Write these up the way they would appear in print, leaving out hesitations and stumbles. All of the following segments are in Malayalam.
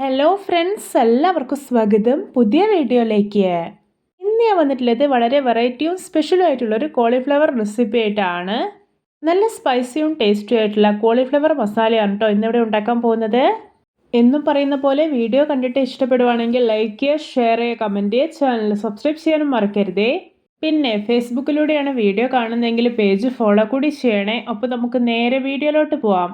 ഹലോ ഫ്രണ്ട്സ്, എല്ലാവർക്കും സ്വാഗതം പുതിയ വീഡിയോയിലേക്ക്. ഇന്ന് ഞാൻ വന്നിട്ടുള്ളത് വളരെ വെറൈറ്റിയും സ്പെഷ്യലും ആയിട്ടുള്ള ഒരു കോളിഫ്ലവർ റെസിപ്പി ആയിട്ടാണ്. നല്ല സ്പൈസിയും ടേസ്റ്റിയും ആയിട്ടുള്ള കോളിഫ്ലവർ മസാലയാണ് കേട്ടോ ഇന്നിവിടെ ഉണ്ടാക്കാൻ പോകുന്നത്. എന്നും പറയുന്ന പോലെ വീഡിയോ കണ്ടിട്ട് ഇഷ്ടപ്പെടുവാണെങ്കിൽ ലൈക്ക് ചെയ്യുക, ഷെയർ ചെയ്യുക, കമൻറ്റ് ചെയ്യുക, ചാനൽ സബ്സ്ക്രൈബ് ചെയ്യാനും മറക്കരുതേ. പിന്നെ ഫേസ്ബുക്കിലൂടെയാണ് വീഡിയോ കാണുന്നതെങ്കിൽ പേജ് ഫോളോ കൂടി ചെയ്യണേ. അപ്പോൾ നമുക്ക് നേരെ വീഡിയോയിലോട്ട് പോവാം.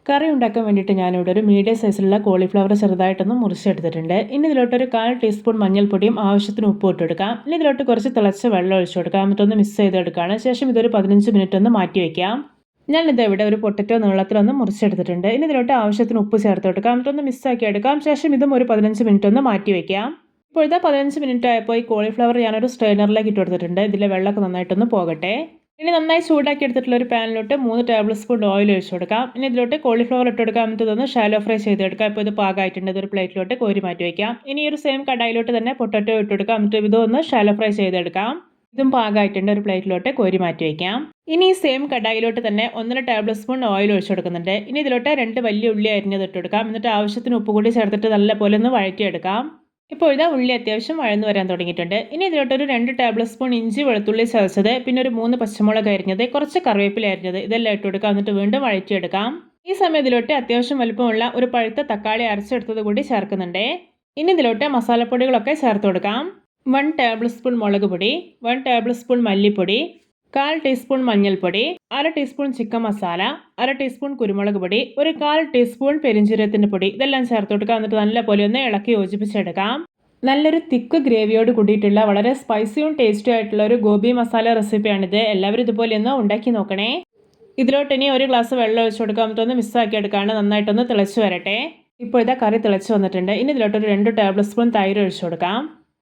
കറി ഉണ്ടാക്കാൻ വേണ്ടിയിട്ട് ഞാനിവിടെ ഒരു മീഡിയം സൈസിലുള്ള കോളിഫ്ലവർ ചെറുതായിട്ടൊന്ന് മുറിച്ചെടുത്തിട്ടുണ്ട്. ഇനി ഇതിലോട്ടൊരു 1/4 ടീസ്പൂൺ മഞ്ഞൾപ്പൊടിയും ആവശ്യത്തിന് ഉപ്പ് ഇട്ട് കൊടുക്കാം. ഇനി ഇതിലോട്ട് കുറച്ച് തിളച്ച വെള്ളം ഒഴിച്ചു കൊടുക്കാം. എന്നിട്ടൊന്ന് മിക്സ് ചെയ്തെടുക്കുകയാണ്. ശേഷം ഇതൊരു 15 മിനിറ്റ് ഒന്ന് മാറ്റി വയ്ക്കാം. ഞാനിത് ഇവിടെ ഒരു പൊട്ടറ്റോ നീളത്തിലൊന്ന് മുറിച്ചെടുത്തിട്ടുണ്ട്. ഇനി ഇതിലോട്ട് ആവശ്യത്തിന് ഉപ്പ് ചേർത്ത് കൊടുക്കാം. എന്നിട്ടൊന്ന് മിക്സ് ആക്കി എടുക്കാം. ശേഷം ഇതും ഒരു 15 മിനിറ്റ് ഒന്ന് മാറ്റി വയ്ക്കാം. ഇപ്പോഴത്തെ 15 മിനിറ്റ് ആയപ്പോൾ ഈ കോളിഫ്ലവർ ഞാനൊരു സ്ട്രെയിനറിലേക്ക് ഇട്ട് കൊടുത്തിട്ടുണ്ട്. ഇതിലെ വെള്ളമൊക്കെ നന്നായിട്ടൊന്ന് പോകട്ടെ. ഇനി നന്നായി ചൂടാക്കി എടുത്തിട്ടുള്ള ഒരു പാനിലോട്ട് 3 ടേബിൾ സ്പൂൺ ഓയിൽ ഒഴിച്ചു കൊടുക്കാം. ഇനി ഇതിലോട്ട് കോളിഫ്ലവർ ഇട്ട് കൊടുക്കാം. എന്നിട്ട് ഇതൊന്ന് ഷാലോ ഫ്രൈ ചെയ്തെടുക്കാം. ഇപ്പോൾ ഇത് പാകമായിട്ടുണ്ട്. ഇതൊരു പ്ലേറ്റിലോട്ട് കോരി മാറ്റി വയ്ക്കാം. ഇനി ഒരു സെയിം കടായിലോട്ട് തന്നെ പൊട്ടറ്റോ ഇട്ട് കൊടുക്കാം. എന്നിട്ട് ഇതൊന്ന് ഷാലോ ഫ്രൈ ചെയ്തെടുക്കാം. ഇതും പാകമായിട്ടുണ്ട്. ഒരു പ്ലേറ്റിലോട്ട് കോരി മാറ്റി വയ്ക്കാം. ഇനി ഈ സെയിം കടായിലോട്ട് തന്നെ 1.5 ടേബിൾ സ്പൂൺ ഓയിൽ ഒഴിച്ചു കൊടുക്കുന്നുണ്ട്. ഇനി ഇതിലോട്ട് 2 വലിയ ഉള്ളി അരിഞ്ഞത് ഇട്ട് കൊടുക്കാം. എന്നിട്ട് ആവശ്യത്തിന് ഉപ്പ് കൂടി ചേർത്തിട്ട് നല്ലപോലെ ഒന്ന് വഴറ്റിയെടുക്കാം. ഇപ്പോൾ ഇതാ ഉള്ളി അത്യാവശ്യം വഴന്നു വരാൻ തുടങ്ങിയിട്ടുണ്ട്. ഇനി ഇതിലോട്ടൊരു 2 ടേബിൾ സ്പൂൺ ഇഞ്ചി വെളുത്തുള്ളി ചതച്ചത്, പിന്നെ ഒരു 3 പച്ചമുളക് അരിഞ്ഞത്, കുറച്ച് കറിവേപ്പില അരിഞ്ഞത് ഇതെല്ലാം ഇട്ട് കൊടുക്കാം. എന്നിട്ട് വീണ്ടും വഴറ്റിയെടുക്കാം. ഈ സമയം ഇതിലോട്ട് അത്യാവശ്യം വലുപ്പമുള്ള ഒരു പഴുത്ത തക്കാളി അരച്ചെടുത്തത് കൂടി ചേർക്കുന്നുണ്ട്. ഇനി ഇതിലോട്ട് മസാലപ്പൊടികളൊക്കെ ചേർത്ത് കൊടുക്കാം. 1 ടേബിൾ സ്പൂൺ മുളക് പൊടി, 1 ടേബിൾ സ്പൂൺ മല്ലിപ്പൊടി, 1/4 ടീസ്പൂൺ മഞ്ഞൾപ്പൊടി, 1/2 ടീസ്പൂൺ ചിക്കൻ മസാല, 1/2 ടീസ്പൂൺ കുരുമുളക് പൊടി, ഒരു 1/4 ടീസ്പൂൺ പെരിഞ്ജീരകത്തിൻ്റെ പൊടി ഇതെല്ലാം ചേർത്ത് കൊടുക്കാം. എന്നിട്ട് നല്ലപോലെ ഒന്ന് ഇളക്കി യോജിപ്പിച്ചെടുക്കാം. നല്ലൊരു തിക്ക് ഗ്രേവിയോട് കൂടിയിട്ടുള്ള വളരെ സ്പൈസിയും ടേസ്റ്റി ആയിട്ടുള്ള ഒരു ഗോബി മസാല റെസിപ്പിയാണിത്. എല്ലാവരും ഇതുപോലെ ഒന്ന് ഉണ്ടാക്കി നോക്കണേ. ഇതിലോട്ട് ഇനി ഒരു ഗ്ലാസ് വെള്ളം ഒഴിച്ചു കൊടുക്കാം. എന്നിട്ടൊന്ന് മിക്സാക്കി എടുക്കാണ്. നന്നായിട്ടൊന്ന് തിളച്ച് വരട്ടെ. ഇപ്പോൾ ഇതാ കറി തിളച്ച് വന്നിട്ടുണ്ട്. ഇനി ഇതിലോട്ടൊരു 2 ടേബിൾ സ്പൂൺ തൈര് ഒഴിച്ചു കൊടുക്കാം.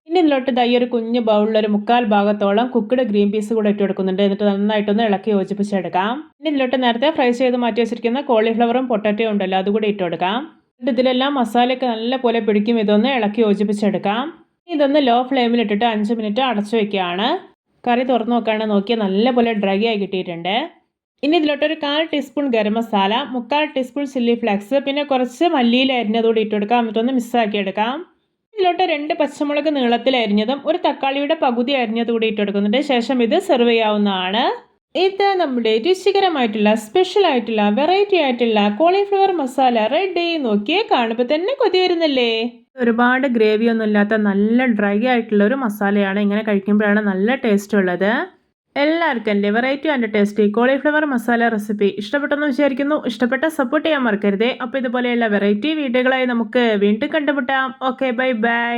ഇനി ഇതിലോട്ട് ഒരു കുഞ്ഞ് ബൗളിൽ ഒരു 1/4 ഭാഗത്തോളം കുക്ക്ഡ് ഗ്രീൻ പീസ് കൂടെ ഇട്ട് കൊടുക്കുന്നുണ്ട്. എന്നിട്ട് നന്നായിട്ടൊന്ന് ഇളക്കി യോജിപ്പിച്ചെടുക്കാം. ഇനി ഇതിലോട്ട് നേരത്തെ ഫ്രൈ ചെയ്ത് മാറ്റി വെച്ചിരിക്കുന്ന കോളിഫ്ലവറും പൊട്ടാറ്റോ ഉണ്ടല്ലോ അതുകൂടി ഇട്ട് കൊടുക്കാം. എന്നിട്ട് ഇതിലെല്ലാം മസാലയൊക്കെ നല്ലപോലെ പിടിക്കും. ഇതൊന്ന് ഇളക്കി യോജിപ്പിച്ചെടുക്കാം. ഇതൊന്ന് ലോ ഫ്ലെയിമിൽ ഇട്ടിട്ട് 5 മിനിറ്റ് അടച്ചു വയ്ക്കുകയാണ്. കറി തുറന്നു നോക്കുകയാണ്. നോക്കിയാൽ നല്ലപോലെ ഡ്രൈ ആയി കിട്ടിയിട്ടുണ്ട്. ഇനി ഇതിലോട്ടൊരു 1/4 teaspoon garam masala, 1/4 teaspoon chilli flakes, പിന്നെ കുറച്ച് മല്ലിയില അരിഞ്ഞതുകൂടി ഇട്ട് കൊടുക്കാം. എന്നിട്ടൊന്ന് മിക്സാക്കി എടുക്കാം. ഇതിലോട്ട് 2 പച്ചമുളക് നീളത്തിൽ അരിഞ്ഞതും ഒരു തക്കാളിയുടെ പകുതി അരിഞ്ഞതുകൂടി ഇട്ട് കൊടുക്കുന്നുണ്ട്. ശേഷം ഇത് സെർവ് ചെയ്യാവുന്നതാണ്. ഇത് നമ്മുടെ രുചികരമായിട്ടുള്ള സ്പെഷ്യൽ ആയിട്ടുള്ള വെറൈറ്റി ആയിട്ടുള്ള കോളിഫ്ലവർ മസാല റെഡി. നോക്കിയേ, കാണുമ്പോൾ തന്നെ കൊതി വരുന്നില്ലേ. ഒരുപാട് ഗ്രേവി ഒന്നും ഇല്ലാത്ത നല്ല ഡ്രൈ ആയിട്ടുള്ള ഒരു മസാലയാണ്. ഇങ്ങനെ കഴിക്കുമ്പോഴാണ് നല്ല ടേസ്റ്റ് ഉള്ളത്. എല്ലാവർക്കും എൻ്റെ variety and tasty cauliflower masala recipe ഇഷ്ടപ്പെട്ടെന്ന് വിചാരിക്കുന്നു. ഇഷ്ടപ്പെട്ട സപ്പോർട്ട് ചെയ്യാൻ മറക്കരുതേ. അപ്പോൾ ഇതുപോലെയുള്ള വെറൈറ്റി വീഡിയോകളായി നമുക്ക് വീണ്ടും കണ്ടുമുട്ടാം. Okay, bye bye.